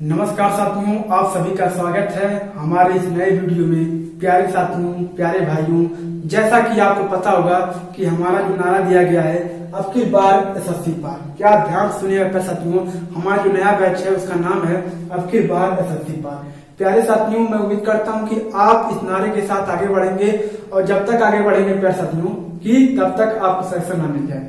नमस्कार साथियों, आप सभी का स्वागत है हमारे इस नए वीडियो में। प्यारे साथियों, प्यारे भाइयों, जैसा कि आपको पता होगा कि हमारा जो नारा दिया गया है अब की बार एसएससी पार। क्या ध्यान सुनिएगा प्यारे साथियों, हमारा जो नया बैच है उसका नाम है अब की बार एसएससी पार। प्यारे साथियों, मैं उम्मीद करता हूं कि आप इस नारे के साथ आगे बढ़ेंगे और जब तक आगे बढ़ेंगे प्यारे साथियों कि तब तक आपको सिलेक्शन ना मिल जाए।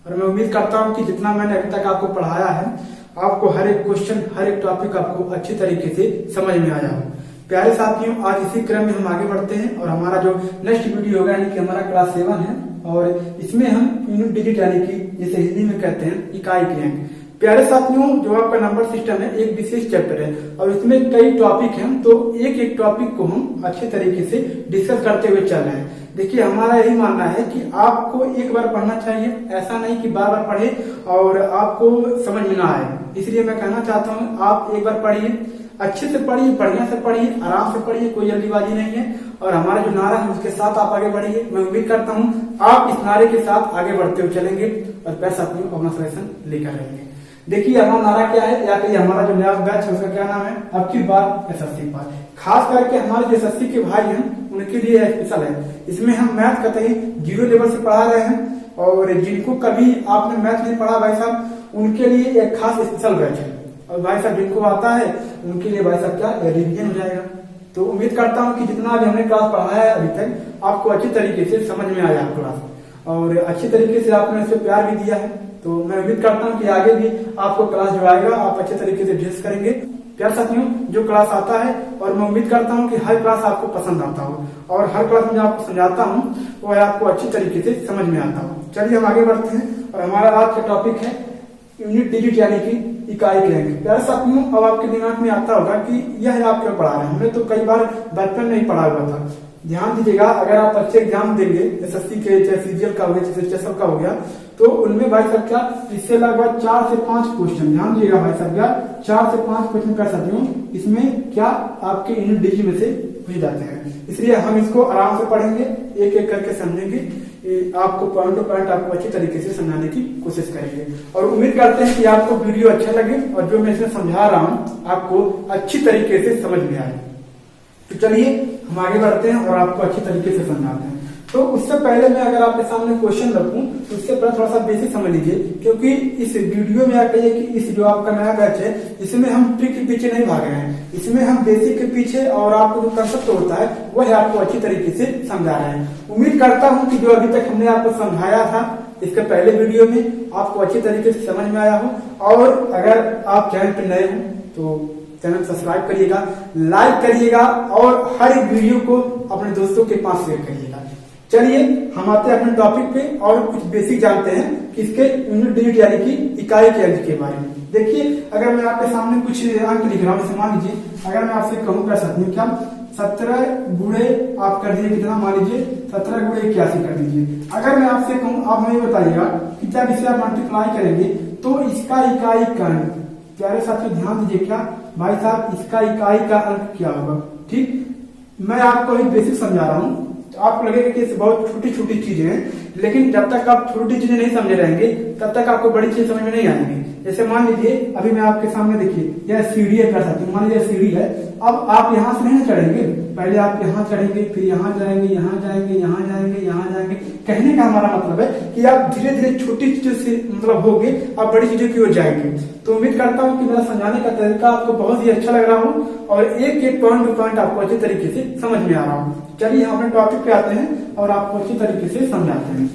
और मैं उम्मीद करता हूं कि जितना मैंने अभी तक आपको पढ़ाया है आपको हर एक क्वेश्चन, हर एक टॉपिक आपको अच्छी तरीके से समझ में आया हो। प्यारे साथियों, आज इसी क्रम में हम आगे बढ़ते हैं और हमारा जो नेक्स्ट वीडियो होगा यानी कि हमारा क्लास 7 है और इसमें हम यूनिट डिजिट यानी कि जिसे हिंदी में कहते हैं इकाई क्रियांक। प्यारे साथियों, जो आपका नंबर सिस्टम है एक विशेष चैप्टर है और इसमें कई टॉपिक हैं, तो एक एक टॉपिक को हम अच्छे तरीके से डिस्कस करते हुए चल रहे हैं। देखिए, हमारा यही मानना है कि आपको एक बार पढ़ना चाहिए, ऐसा नहीं कि बार बार पढ़े और आपको समझ में ना आए। इसलिए मैं कहना चाहता हूँ आप एक बार पढ़िए, अच्छे से पढ़िए, बढ़िया से पढ़िए, आराम से पढ़िए, कोई जल्दीबाजी नहीं है। और हमारा जो नारा है उसके साथ आप आगे बढ़िए। मैं उम्मीद करता हूँ आप इस नारे के साथ आगे बढ़ते हुए चलेंगे और प्यारे साथियों अपना सिलेक्शन लेकर रहेंगे। देखिए, हमारा नारा क्या है या कि हमारा जो नया बैच है उसका क्या नाम है, अब की बार एसएससी पार। खास करके हमारे जो एसएससी के भाई हैं उनके लिए स्पेशल है। इसमें हम मैथ कतई 0 लेवल से पढ़ा रहे हैं और जिनको कभी आपने मैथ नहीं पढ़ा भाई साहब उनके लिए एक खास स्पेशल बैच है। और भाई साहब जिनको आता है उनके लिए भाई साहब क्या रिवीजन हो जाएगा। तो उम्मीद करता हूँ कि जितना भी हमने क्लास पढ़ाया है अभी तक आपको अच्छी तरीके से समझ में आया क्लास और अच्छी तरीके से आपने इसे प्यार भी दिया है। तो मैं उम्मीद करता हूँ कि आगे भी आपको क्लास जो आएगा आप अच्छे तरीके से ड्रेस करेंगे। प्यारे साथियों, जो क्लास आता है और मैं उम्मीद करता हूँ कि हर क्लास आपको पसंद आता हो और हर क्लास में जो आपको समझाता हूँ वो आपको अच्छी तरीके से समझ में आता हो। चलिए हम आगे बढ़ते हैं और हमारा आज का टॉपिक है यूनिट डिजिट यानी कि इकाई क्रियांक। प्यारे साथियों, अब आपके दिमाग में आता होगा कि यह आप क्यों पढ़ा रहे हैं, हमने तो कई बार बचपन में ही पढ़ा हुआ था। ध्यान दीजिएगा, अगर आप अच्छे एग्जाम देंगे एसएससी के, चाहे सीजीएल का हो गया, चाहे चेसअप का हो गया, तो उनमें भाई साहब क्या इससे लगभग 4 से 5 क्वेश्चन, ध्यान दीजिएगा भाई साहब क्या 4 से 5 क्वेश्चन कर सकते हो इसमें क्या आपके यूनिट डिजिट में से पूछ जाते हैं। इसलिए हम इसको आराम से पढ़ेंगे, एक एक करके समझेंगे, आपको पॉइंट टू पॉइंट आपको अच्छी तरीके से समझाने की कोशिश करेंगे और उम्मीद करते हैं कि आपको वीडियो अच्छा लगे और जो मैं इसमें समझा रहा हूँ आपको अच्छी तरीके से समझ में आए। तो चलिए हम आगे बढ़ते हैं और आपको अच्छी तरीके से समझाते हैं। तो उससे पहले मैं अगर आपके सामने क्वेश्चन रखूं तो उससे पहले थोड़ा सा बेसिक समझ लीजिए, क्योंकि इस वीडियो में आप कहिए कि इस जो आपका नया बैच है इसमें हम ट्रिक के पीछे नहीं भाग रहे हैं, इसमें हम बेसिक के पीछे और आपको जो कंसेप्ट होता है वह आपको अच्छी तरीके से समझा रहे हैं। उम्मीद करता हूँ कि जो अभी तक हमने आपको समझाया था इसके पहले वीडियो में आपको अच्छी तरीके से समझ में आया हो। और अगर आप चैनल पर नए हो तो चैनल सब्सक्राइब करिएगा, लाइक करिएगा और हर एक वीडियो को अपने दोस्तों के पास शेयर करिएगा। चलिए हम आते हैं अपने टॉपिक पे और कुछ बेसिक जानते हैं कि इसके यूनिट डिजिट यानी कि इकाई के अंक के बारे में। देखिए, अगर मैं आपके सामने कुछ अंक लिख रहा हूँ, मान लीजिए अगर मैं आपसे कहूँ कर सकती हूँ क्या 17 गुणे आप कर दीजिए कितना, मान लीजिए 17 गुणे 81 कर दीजिए। अगर मैं आपसे कहूँ आप मुझे बताइएगा कि जब इसे आप मल्टीप्लाई करेंगे तो इसका इकाई का अंक, प्यारे साथियों ध्यान दीजिए क्या भाई साहब इसका इकाई का अंक क्या होगा। ठीक, मैं आपको एक बेसिक समझा रहा हूँ, तो आपको लगेगा कि बहुत छोटी छोटी चीजें हैं, लेकिन जब तक आप छोटी चीजें नहीं समझे रहेंगे तब तक आपको बड़ी चीज समझ में नहीं आएंगी। जैसे मान लीजिए अभी मैं आपके सामने देखिए यह सीढ़ी है, कर सकते मान लीजिए सीढ़ी है। अब आप यहाँ से नहीं चढ़ेंगे, पहले आप यहाँ चढ़ेंगे, फिर यहाँ जाएंगे, यहाँ जाएंगे, यहाँ जाएंगे, यहाँ जाएंगे। कहने का हमारा मतलब है कि आप धीरे धीरे छोटी चीजों से मतलब होगे आप बड़ी चीजों की ओर जाएंगे। तो उम्मीद करता हूँ कि मेरा समझाने का तरीका आपको बहुत ही अच्छा लग रहा हो और एक एक पॉइंट टू पॉइंट आपको अच्छे तरीके से समझ में आ रहा हो। चलिए हम अपने टॉपिक पे आते हैं और आपको अच्छी तरीके से समझाते हैं।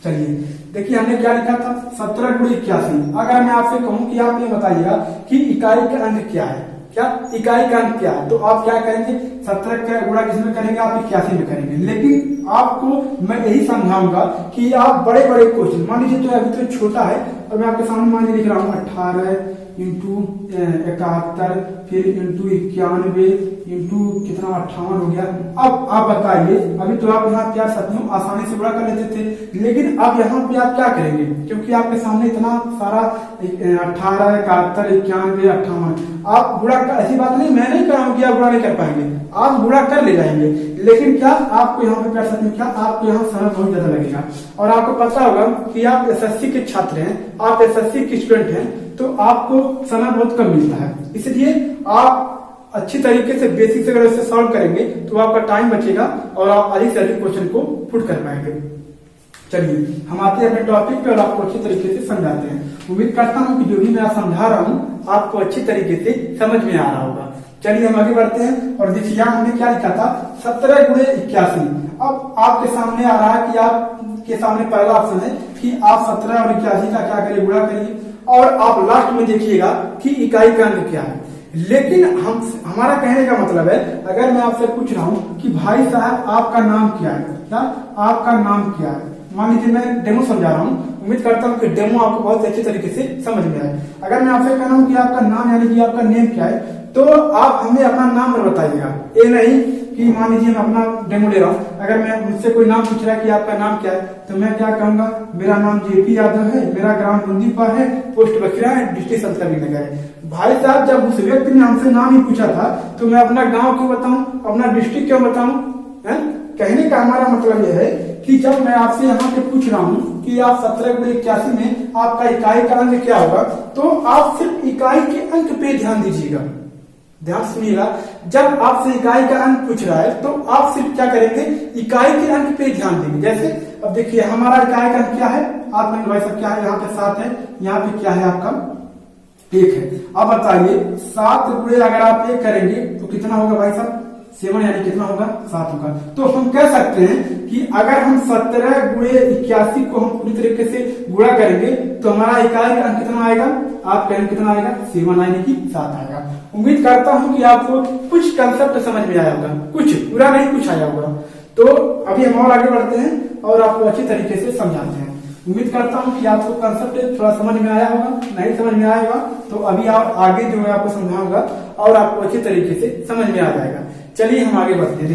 चलिए देखिए, हमने क्या लिखा था 17 गुणे 81। अगर मैं आपसे कहूं कि आप ये बताइएगा कि इकाई का अंक क्या है, क्या इकाई का अंक क्या है, तो आप क्या करेंगे 17 का गुणा किसमें करेंगे, आप 81 में करेंगे। लेकिन आपको मैं यही समझाऊंगा कि आप बड़े बड़े क्वेश्चन, मान लीजिए तो अभी तो छोटा है और मैं आपके सामने मान लीजिए लिख रहा हूँ 18 इंटू 71 फिर इंटू 91 इंटू कितना 58 हो गया। अब आप बताइए, अभी तो आप यहाँ क्या साथियों आसानी से बड़ा कर लेते थे, लेकिन अब यहाँ पे आप क्या करेंगे क्योंकि आपके सामने इतना सारा 18 71 91 58 आप बुरा, ऐसी बात नहीं मैं नहीं कह रहा हूँ कि आप बुरा नहीं कर पाएंगे, आप बुरा कर ले जाएंगे, लेकिन क्या आपको यहाँ पे कर सकते हैं, क्या आपको यहाँ समय बहुत ज्यादा लगेगा। और आपको पता होगा कि आप एसएससी के छात्र हैं, आप एसएससी के स्टूडेंट हैं, तो आपको समय बहुत कम मिलता है। इसलिए आप अच्छी तरीके से बेसिक से अगर इसे सॉल्व करेंगे तो आपका टाइम बचेगा और आप अधिक से अधिक क्वेश्चन को पुट कर पाएंगे। चलिए हम आते हैं अपने टॉपिक पे और आपको अच्छी तरीके से समझाते हैं। उम्मीद करता हूँ कि जो भी मैं समझा रहा हूँ आपको अच्छी तरीके से समझ में आ रहा होगा। चलिए हम आगे बढ़ते हैं और देखिए यहाँ हमने क्या लिखा था 17 गुणे 81। अब आपके सामने आ रहा है कि आपके सामने पहला ऑप्शन है कि आप 17 और 81 का क्या करिए, गुणा करिए और आप लास्ट में देखिएगा कि इकाई का अंक क्या है। लेकिन हमारा कहने का मतलब है, अगर मैं आपसे पूछ रहा हूँ कि भाई साहब आपका नाम क्या है, क्या आपका नाम क्या है, मान लीजिए मैं डेमो समझा रहा हूँ, उम्मीद करता हूँ कि डेमो आपको बहुत अच्छे तरीके से समझ में आए। अगर मैं आपसे कह रहा हूँ कि आपका नाम यानी कि आपका नेम क्या है, तो आप हमें अपना नाम बताइएगा। ये नहीं कि मान लीजिए मैं अपना डेमो ले रहा हूँ, अगर मैं मुझसे कोई नाम पूछ रहा है कि आपका नाम क्या है, तो मैं क्या कहूंगा, मेरा नाम जेपी यादव है, मेरा ग्राम बुंदीपा है, पोस्ट बखिरा है, डिस्ट्रिक्ट संतकबीरनगर है। भाई साहब जब उस व्यक्ति ने हमसे नाम ही पूछा था तो मैं अपना गाँव क्यों बताऊं, अपना डिस्ट्रिक्ट क्यों बताऊं? कहने का हमारा मतलब यह है कि जब मैं आपसे यहाँ पे पूछ रहा हूँ कि आप 17 गुणे 81 में आपका इकाई का अंक क्या होगा, तो आप सिर्फ इकाई के अंक पे ध्यान दीजिएगा। ध्यान सुनिएगा, जब आपसे इकाई का अंक पूछ रहा है तो आप सिर्फ क्या करेंगे, इकाई के अंक पे ध्यान देंगे। जैसे अब देखिए हमारा इकाई का अंक क्या है, आप कहेंगे भाई साहब क्या है, यहाँ पे 7 है, यहाँ पे क्या है आपका 1 है। अब बताइए 7 गुणे अगर आप 1 करेंगे तो कितना होगा भाई साहब, 7 यानी कितना होगा, 7 होगा। तो हम कह सकते हैं कि अगर हम 17 गुणे 81 को हम पूरी तरीके से गुणा करेंगे तो हमारा इकाई का अंक कितना आएगा, आप कहेंगे कितना आएगा, 7 यानी कि 7 आएगा। उम्मीद करता हूं कि आपको कुछ कंसेप्ट समझ में आया होगा, कुछ पूरा नहीं कुछ आया होगा। तो अभी हम और आगे बढ़ते हैं और आपको अच्छी तरीके से समझाते हैं। उम्मीद करता हूं कि आपको कंसेप्ट थोड़ा समझ में आया होगा, नहीं समझ में आया होगा तो अभी आप आगे जो मैं आपको समझाऊंगा और आपको अच्छी तरीके से समझ में आ जाएगा। चलिए हम आगे बढ़ते हैं।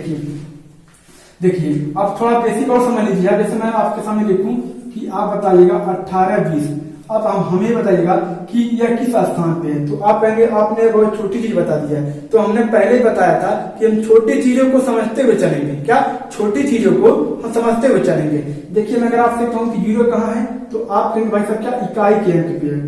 देखिए अब थोड़ा बेसिक और समझ लीजिए। जैसे मैं आपके सामने लिखूं कि आप बताइएगा 18 20, अब हमें बताइएगा कि यह किस स्थान पे है, तो आप कहेंगे आपने बहुत छोटी चीज बता दिया है। तो हमने पहले ही बताया था कि हम छोटी चीजों को समझते हुए चलेंगे। क्या छोटी चीजों को हम समझते हुए चलेंगे। देखिए मैं अगर आपसे कहूँ कि 0 कहाँ है, तो आप कहेंगे भाई साहब क्या इकाई के अंक पे है।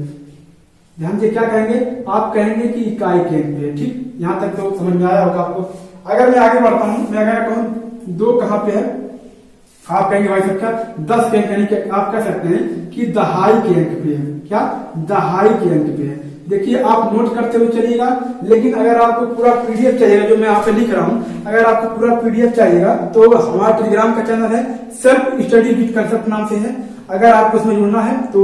ध्यान से क्या कहेंगे, आप कहेंगे कि इकाई के अंक पे है। ठीक, यहाँ तक तो समझ में आया होगा आपको। अगर मैं आगे बढ़ता हूँ, मैं अगर कहूँ 2 कहाँ पे है, आप कहेंगे भाई साहब क्या 10 के अंक, यानी कि आप कह सकते हैं कि दहाई के अंक पे है। क्या दहाई के अंक पे है। देखिए आप नोट करते हुए चलिएगा, लेकिन अगर आपको पूरा पीडीएफ चाहिएगा जो मैं यहाँ पे लिख रहा हूँ, अगर आपको पूरा पीडीएफ चाहिएगा तो हमारा टेलीग्राम का चैनल है सेल्फ स्टडी विद कंसेप्ट नाम से है। अगर आपको उसमें जुड़ना है तो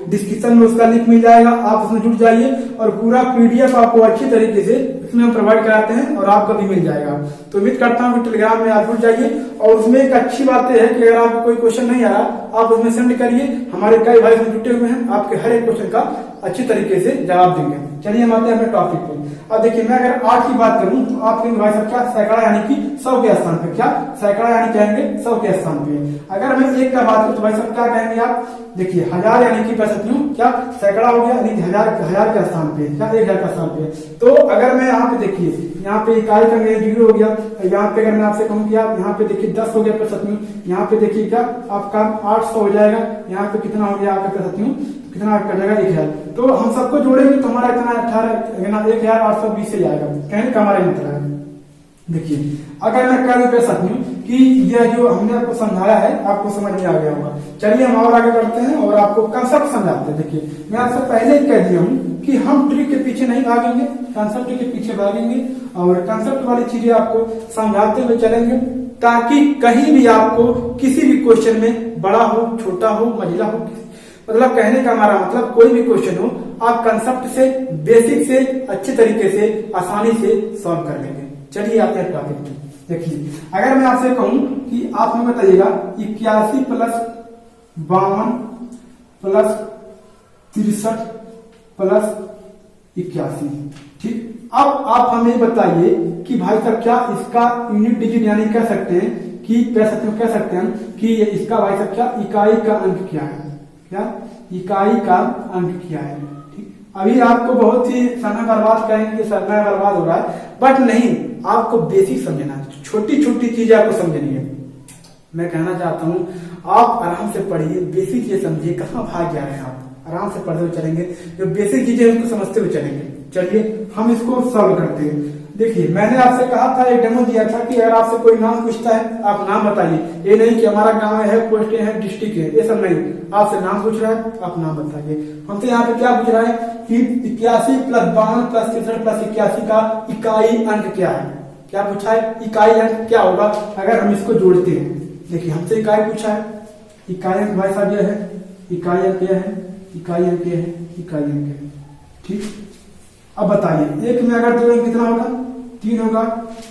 डिस्क्रिप्शन में उसका लिंक मिल जाएगा, आप उसमें जुड़ जाइए और पूरा पीडीएफ आपको अच्छी तरीके से इसमें हम प्रोवाइड कराते हैं और आपको भी मिल जाएगा। तो उम्मीद करता हूँ कि टेलीग्राम में आप जुड़ जाइए। और उसमें एक अच्छी बात है कि अगर आपको कोई क्वेश्चन नहीं आ रहा आप उसमें सेंड करिए, हमारे कई भाई उसमें जुटे हुए हैं, आपके हर एक क्वेश्चन का अच्छी तरीके से जवाब देंगे। चलिए हम आते हैं अपने टॉपिक पे। अब देखिए मैं अगर 8 की बात करूं तो आप कहेंगे भाई साहब क्या सैकड़ा यानी कि 100 के स्थान पे, क्या सैकड़ा यानी कहेंगे 100 के स्थान पे। अगर मैं 1 का बात करूं तो भाई साहब क्या कहेंगे आप, देखिए 1000 यानी कि क्या सैकड़ा हो गया, यानी 1000 के स्थान पे, क्या 1000 का स्थान पे। तो अगर मैं यहाँ पे देखिए, यहाँ पे इकाई का 0 हो गया, यहाँ पे अगर मैं आपसे कहूँ कि आप यहाँ पे देखिए 10 हो गया प्रतिशत में, यहाँ पे देखिए क्या आपका 800 हो जाएगा, यहाँ पे कितना हो गया आपका प्रतिशत में, कितना कर जाएगा 1000। तो हम सबको जोड़ेंगे तो हमारा इतना 18,820 से जाएगा। कहने का हमारा मतलब है, देखिए अगर मैं कह दूं सकती हूँ कि यह जो हमने आपको समझाया है आपको समझ में आ गया होगा। चलिए हम और आगे बढ़ते हैं और आपको कंसेप्ट समझाते हैं। देखिए मैं आपसे पहले ही कह दिया हूँ कि हम ट्रिक के पीछे नहीं भागेंगे, कंसेप्ट के पीछे भागेंगे और कंसेप्ट वाली चीजें आपको समझाते हुए चलेंगे, ताकि कहीं भी आपको किसी भी क्वेश्चन में बड़ा हो छोटा हो मझिला हो, मतलब कहने का हमारा मतलब कोई भी क्वेश्चन हो आप कंसेप्ट से बेसिक से अच्छे तरीके से आसानी से सॉल्व कर लेंगे। चलिए आते हैं टॉपिक पे। देखिए अगर मैं आपसे कहूं कि आप हमें बताइएगा 81 प्लस 52 प्लस 63 प्लस 81, ठीक। अब आप हमें बताइए कि भाई साहब क्या इसका यूनिट डिजिट यानी कह सकते हैं कि कह सकते हैं कि इसका भाई साहब क्या इकाई का अंक क्या है, क्या इकाई का अंक क्या है, ठीक। अभी आपको बहुत ही समय बर्बाद कहेंगे, समय बर्बाद हो रहा है, बट नहीं, आपको बेसिक समझना है, छोटी छोटी चीजें आपको समझनी है। मैं कहना चाहता हूं आप आराम से पढ़िए, बेसिक ये समझिए, कहाँ भाग जा रहे हैं आप। आराम से पढ़ते हुए चलेंगे, जो बेसिक चीजें हैं उसको समझते हुए चलेंगे। चलिए हम इसको सॉल्व करते हैं। देखिए मैंने आपसे कहा था, एक डेमो दिया था कि अगर आपसे कोई नाम पूछता है आप नाम बताइए। ये नहीं कि हमारा गांव है, पोस्ट है, डिस्ट्रिक्ट है, ये सब नहीं। आपसे नाम पूछ रहा है, आप नाम बताइए। हमसे यहाँ पे क्या पूछ रहा है कि 81 + 52 + 63 + 81 का इकाई अंक क्या है। क्या पूछा है? इकाई अंक क्या होगा अगर हम इसको जोड़ते हैं। देखिए हमसे इकाई पूछा है, इकाई अंक भाई साहब यह है, इकाई अंक यह है, इकाई अंक यह है, इकाई अंक है। ठीक, अब बताइए एक में अगर जोड़ेंगे कितना होगा? 3 होगा।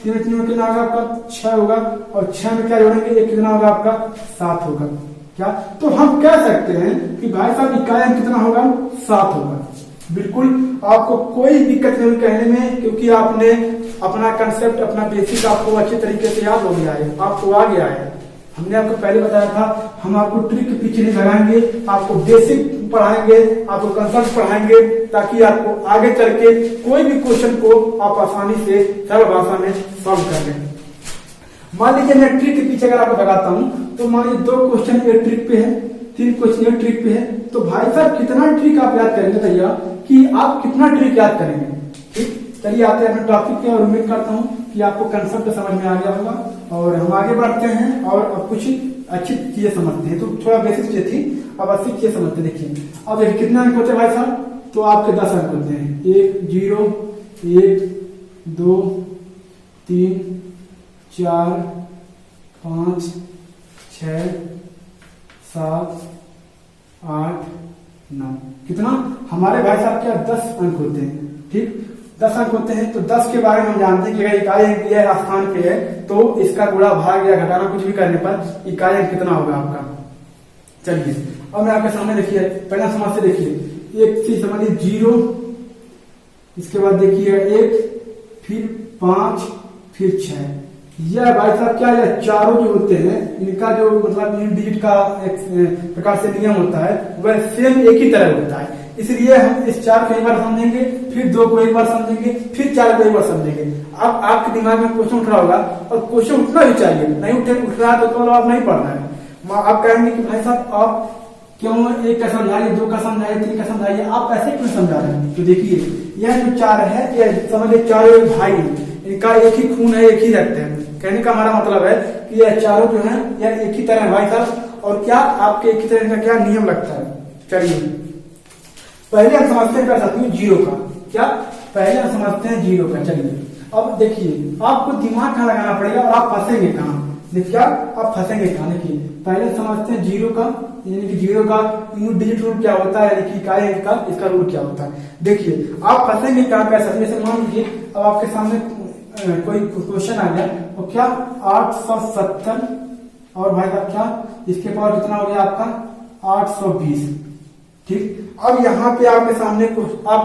3 में 3 में कितना होगा आपका? 6 होगा। और 6 में क्या जोड़ेंगे? एक कितना होगा आपका? 7 होगा। क्या तो हम कह सकते हैं कि भाई साहब इकाई अंक कितना होगा? 7 होगा। बिल्कुल आपको कोई दिक्कत नहीं कहने में, क्योंकि आपने अपना कंसेप्ट, अपना बेसिक आपको अच्छे तरीके से याद हो गया है, आपको आ गया है। हमने आपको पहले बताया था हम आपको ट्रिक पीछे नहीं लगाएंगे, आपको बेसिक पढ़ाएंगे, आपको कंसेप्ट पढ़ाएंगे, ताकि आपको आगे चल के कोई भी क्वेश्चन को आप आसानी से सरल भाषा में सॉल्व कर लें। मान लीजिए मैं ट्रिक के पीछे अगर आपको लगाता हूं, तो मान लीजिए 2 क्वेश्चन एक ट्रिक पे है, 3 क्वेश्चन एक ट्रिक पे है, तो भाई साहब कितना ट्रिक आप याद करेंगे भैया, कि आप कितना ट्रिक याद करेंगे। ठीक, चलिए आते हैं अपने टॉपिक पे, और उम्मीद करता हूँ कि आपको कंसेप्ट समझ में आ गया होगा। और हम आगे बढ़ते हैं और अब कुछ अच्छी चीजें समझते हैं। तो थोड़ा बेसिक चीजें थी, अब अच्छी चीजें समझते हैं। देखिए अब देखिए कितने अंक होते हैं भाई साहब, तो आपके 10 अंक होते हैं। 1 0 1 2 3 4 5 6 7 8 9। कितना हमारे भाई साहब क्या 10 अंक होते हैं। ठीक, 10 अंक होते हैं। तो 10 के बारे में हम जानते हैं कि अगर इकाई अंक यह स्थान पे है तो इसका गुणा भाग या घटाना कुछ भी करने पर इकाई अंक कितना होगा आपका। चलिए अब मैं आपके सामने देखिए पहला समस्या देखिए, एक चीज समझिए 0, इसके बाद देखिए 1, फिर 5, फिर 6। यह भाई साहब क्या है, चारों जो होते हैं इनका जो मतलब इन डिजिट का एक प्रकार से नियम होता है वह सेम एक ही तरह होता है। इसलिए हम इस 4 को एक बार समझेंगे, फिर 2 को एक बार समझेंगे, फिर 4 को एक बार समझेंगे। अब आपके दिमाग में क्वेश्चन उठ रहा होगा, और क्वेश्चन उठना भी चाहिए, नहीं उठ रहा तो आप नहीं पढ़ना है। आप कहेंगे कि भाई साहब आप क्यों 1 का समझाइए, 2 का समझाइए, 3 का समझाइए, आप ऐसे क्यों समझा रहे हैं। तो देखिए यह जो 4 है, यह समझ लीजिए चारों एक भाई, इनका एक ही खून है, एक ही रखते हैं। कहने का हमारा मतलब है कि यह चारों जो है यह एक ही तरह है भाई साहब, और क्या आपके एक ही तरह का क्या नियम लगता है। चलिए पहले हम समझते हैं कर सकते हैं 0 का। क्या पहले हम समझते हैं 0 का। चलिए अब देखिए आपको दिमाग कहाँ लगाना पड़ेगा और आप फंसेंगे कहाँ। देखिए आप फंसेंगे कहाँ। देखिए पहले समझते हैं 0 का, यानी कि 0 का यूनिट डिजिट रूल क्या होता है, यानी कि इकाई अंक का इसका रूल क्या होता है। देखिए आप फंसेंगे कहाँ कह सकते। जैसे मान लीजिए अब आपके सामने कोई क्वेश्चन आ गया, और क्या 870 और भाई साहब क्या इसके पावर कितना हो गया आपका 820। ठीक, अब यहाँ पे आपके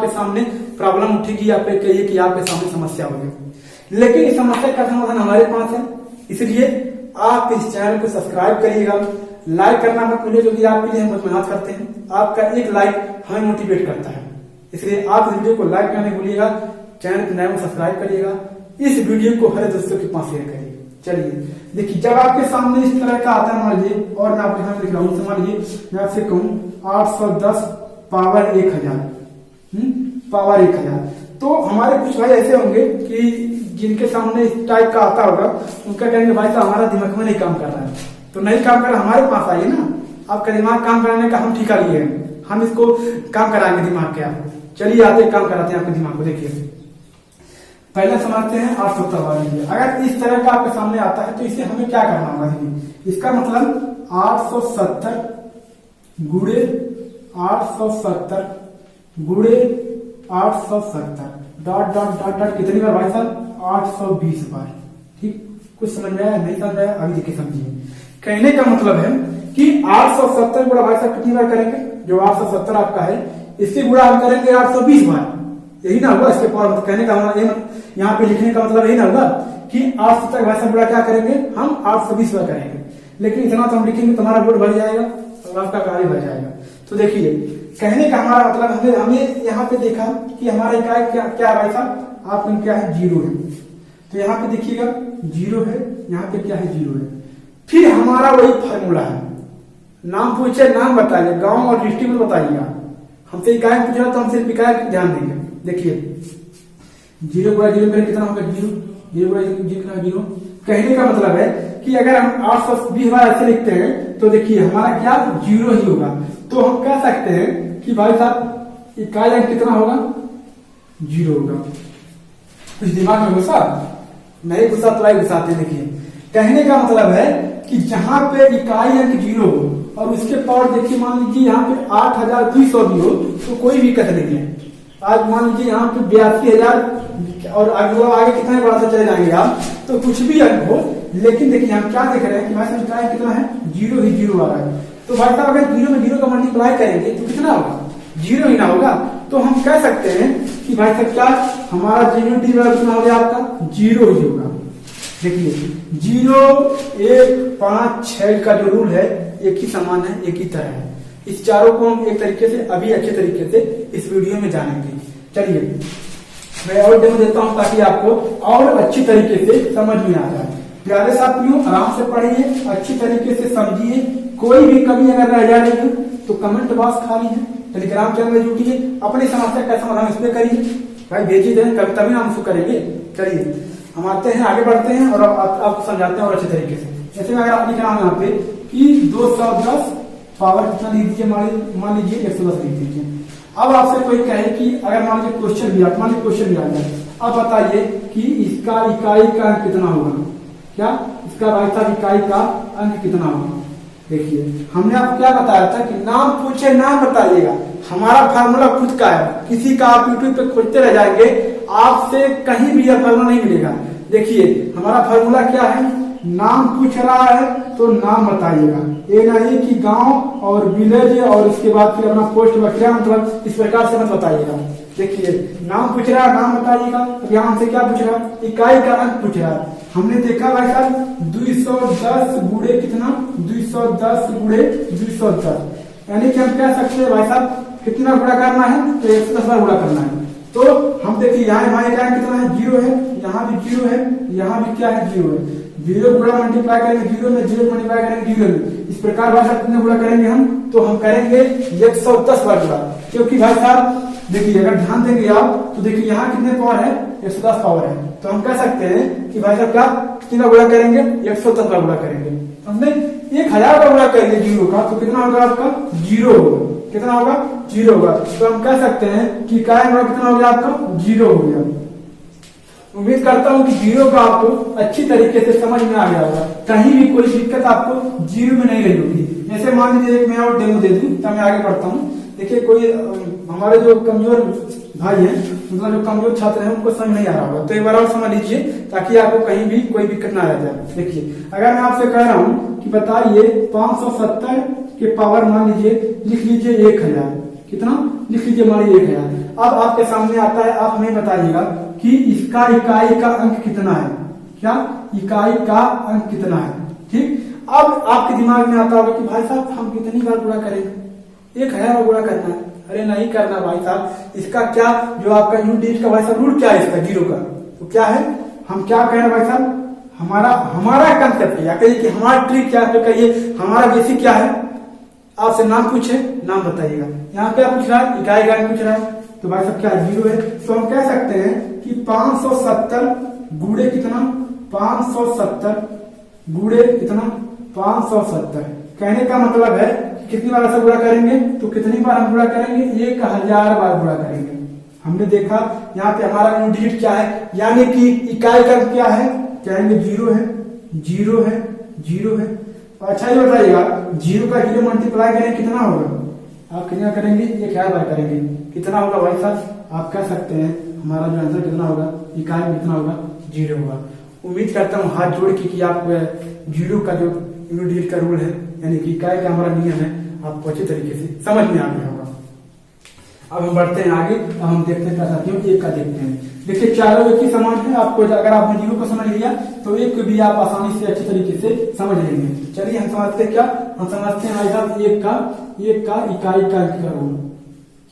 सामने प्रॉब्लम उठेगी, आप कहिए कि आपके सामने समस्या होगी, लेकिन इस समस्या का समाधान हमारे पास है। इसलिए आप इस चैनल को सब्सक्राइब करिएगा, लाइक करना मत भूलिए, क्योंकि आपके लिए हम बहुत मेहनत करते हैं। आपका एक लाइक हमें मोटिवेट करता है, इसलिए आप इस वीडियो को लाइक करने भूलिएगा, चैनल को नया सब्सक्राइब करिएगा, इस वीडियो को हर दोस्तों के पास शेयर करिए। चलिए देखिए जब आपके सामने इस तरह का आता है, मान लीजिए, और मैं आपके सामने लिख रहा हूँ, मान लीजिए मैं आपसे कहूँ 810 पावर 1000, पावर 1000, तो हमारे कुछ भाई ऐसे होंगे कि जिनके सामने इस टाइप का आता होगा, उनका कहेंगे भाई साहब हमारा दिमाग में नहीं काम कर रहा है, तो नहीं काम कर रहा, हमारे पास आइए ना, आपका दिमाग काम कराने का हम ठिका लिए हैं, हम इसको काम कराएंगे दिमाग के आपको। चलिए आते काम कराते हैं आपके दिमाग को। देखिए पहले समझते हैं 870 वाले। अगर इस तरह का आपके सामने आता है तो इसे हमें क्या करना होगा। देखिए इसका मतलब 870 गुणे 870 गुणे 870 डॉट डॉट डॉट डॉट कितनी बार भाई साहब 820 बार। ठीक, कुछ समझ में आया नहीं समझ आया अभी देखिए समझिए। कहने का मतलब है कि 870 गुणा भाई साहब कितनी बार करेंगे, जो 870 आपका है इससे गुणा हम करेंगे 820 बार, यही ना होगा इसके पावर। कहने का मतलब यहाँ पे लिखने का मतलब यही ना होगा कि 870 भाई साहब गुणा क्या करेंगे हम 820 बार करेंगे, लेकिन इतना तो हम लिखेंगे तुम्हारा बोर्ड भर जाएगा और आपका कार्य भर जाएगा। तो देखिए कहने का हमारा मतलब हमें यहाँ पे देखा कि हमारा इकाई क्या भाई साहब आपका क्या है 0 है, तो यहाँ पे देखिएगा 0 है, यहाँ पे क्या है 0 है। फिर हमारा वही फार्मूला है, नाम पूछे नाम बताइए, गांव और डिस्ट्रिक्ट में बताइएगा, हमसे इकाई पूछ रहा तो हम सिर्फ इकाई पर ध्यान देंगे। देखिए 0 गुणा 0 करें कितना होगा 0, 0 गुणा 0 कितना 0। कहने का मतलब है कि अगर हम 820 बार ऐसे लिखते हैं तो देखिए हमारा क्या 0 ही होगा। तो हम कह सकते हैं कि भाई साहब इकाई अंक कितना होगा 0 होगा। कुछ दिमाग में घुसा नहीं घुसा तो आई घुसाते। देखिए कहने का मतलब है कि जहां पे इकाई अंक 0 हो और उसके पावर देखिए मान लीजिए यहाँ पे 8200 भी हो तो कोई दिक्कत नहीं है। आज मान लीजिए यहाँ पे 82,000 और आगे कितना बढ़ाते चले जाएंगे आप तो कुछ भी अंक हो, लेकिन देखिए हम क्या देख रहे हैं कि भाई इकाई कितना है 0 ही 0 आ रहा है। तो भाई साहब अगर 0 में 0 का मल्टीप्लाई करेंगे तो कितना होगा 0 ही ना होगा। तो हम कह सकते हैं कि भाई साहब क्या हमारा जेन्युइनिटी कितना हो गया आपका 0 ही होगा। देखिए 0, 1, 5, 6 का जो रूल है एक ही समान है, एक ही तरह है। इस चारों को हम एक तरीके से अभी अच्छे तरीके से इस वीडियो में जानेंगे। चलिए मैं और डेमो देता हूं ताकि आपको और अच्छी तरीके से समझ में आ जाए। प्यारे साथियों आराम से पढ़िए, अच्छी तरीके से समझिए। कोई भी कमी अगर रह जा रही हो तो कमेंट बॉक्स खाली है, टेलीग्राम चैनल में जुटिए, अपनी समस्या का समाधान इसमें करिए भाई, भेजिए दें कभी तभी हम उसको करेंगे। चलिए हम आते हैं आगे बढ़ते हैं और आपको समझाते हैं और अच्छे तरीके से। जैसे मैं अगर आप लिख रहा हूं यहाँ पे कि 210 पावर कितना लिख दीजिए, मान लीजिए 110 लिख दीजिए। अब आपसे कोई कहे कि अगर मान लीजिए क्वेश्चन भी आ जाए, अब बताइए कि इसका इकाई का अंक कितना होगा। क्या इसका भाई साहब इकाई का अंक कितना होगा। देखिए हमने आपको क्या बताया था कि नाम पूछे नाम बताइएगा। हमारा फार्मूला खुद का है, किसी का आप यूट्यूब पे खोजते रह जाएंगे, आपसे कहीं भी यह फार्मूला नहीं मिलेगा। देखिए हमारा फार्मूला क्या है, नाम पूछ रहा है तो नाम बताइएगा। ये नहीं कि गांव और विलेज और उसके बाद फिर अपना पोस्ट क्या मतलब इस प्रकार से मत बताइएगा। देखिए नाम पूछ रहा है नाम बताइएगा। अब यहाँ हमसे क्या पूछ रहा है, इकाई का अंक पूछ रहा है। हमने देखा भाई साहब 210 गुणे कितना 210 गुणे 210, यानी कि हम कह सकते हैं भाई साहब कितना गुणा करना है तो 110 बार गुणा करना है। तो हम देखिए यहाँ हमारे क्या कितना है 0 है, यहाँ भी 0 है, यहाँ भी क्या है 0 है। 0 गुणा मल्टीप्लाई करेंगे 0 में, 0 मल्टीप्लाई करेंगे 0 में। इस प्रकार भाई साहब कितने गुणा करेंगे हम, तो हम करेंगे 110 बार गुणा। क्योंकि भाई साहब देखिए अगर ध्यान देंगे आप तो देखिए यहाँ कितने पावर है 110 पावर है। तो हम कह सकते हैं कि भाई साहब क्या कितना गुणा करेंगे 110 बार गुणा करेंगे। हमने 1000 का गुणा करेंगे 0 का तो कितना होगा आपका 0 होगा। कितना होगा 0 होगा। तो हम कह सकते हैं कि इकाई गुणा कितना हो गया आपका 0 हो गया। उम्मीद करता हूं कि 0 का आपको अच्छी तरीके से समझ में आ गया होगा, कहीं भी कोई दिक्कत आपको 0 में नहीं रही होगी। जैसे मान लीजिए एक मैं और डेमो दे दूं तो मैं आगे बढ़ता हूं। देखिए कोई हमारे जो कमजोर भाई हैं मतलब जो कमजोर छात्र हैं उनको समझ नहीं आ रहा होगा, तो एक बार और समझ लीजिए ताकि आपको कहीं भी कोई दिक्कत ना रह जाए। देखिए अगर मैं आपसे कह रहा हूँ कि बताइए 570 के पावर मान लीजिए लिख लीजिए 1000, कितना लिख लीजिए मान लीजिए 1000। अब आपके सामने आता है, आप हमें बताइएगा कि इसका इकाई का अंक कितना है। क्या इकाई का अंक कितना है। ठीक, अब आपके दिमाग में आता होगा कि भाई साहब हम कितनी बार गुणा करेंगे, 1000 गुणा करना है। अरे नहीं करना भाई साहब, इसका क्या जो आपका यूनिट का भाई साहब रूल क्या है इसका 0 का, तो क्या है हम क्या कह रहे हैं भाई साहब, हमारा कंसेप्ट है या कहिए कि हमारा ट्रिक क्या है, कहिए हमारा बेसिक क्या है। आपसे नाम पूछे नाम बताइएगा। यहाँ क्या पूछ रहा है इकाई का पूछ रहा है, तो भाई साहब क्या 0 है। तो हम कह सकते हैं कि 570 गुणे कितना 570 गुणे कितना 570। कहने का मतलब है कि कितनी बार ऐसा गुणा करेंगे, तो कितनी बार हम गुणा करेंगे 1000 बार गुणा करेंगे। हमने देखा यहाँ पे हमारा डिजिट क्या है, यानी कि इकाई का क्या है, कहेंगे 0 है 0 है 0 है। अच्छा ये बताइएगा 0 का 0 मल्टीप्लाई करें कितना होगा, आप कितना करेंगे 1000 बार करेंगे, कितना होगा भाई साहब। आप कह सकते हैं हमारा जो आंसर कितना होगा, इकाई में कितना होगा 0 होगा। उम्मीद करता हूँ हाथ जोड़ के कि आप 0 का जो यूनिट का रूल है यानी कि इकाई का हमारा नियम है आपको अच्छे तरीके से समझ में आ गया होगा। अब हम बढ़ते हैं आगे, अब हम देखते हैं क्या साथियों एक का देखते हैं। देखिए चारों एक ही समान है, आपको अगर आपने 0 को समझ लिया तो एक को भी आप आसानी से अच्छे तरीके से समझ लेंगे। चलिए हम समझते क्या, हम समझते हैं भाई साहब एक का इकाई का अंक का रूल।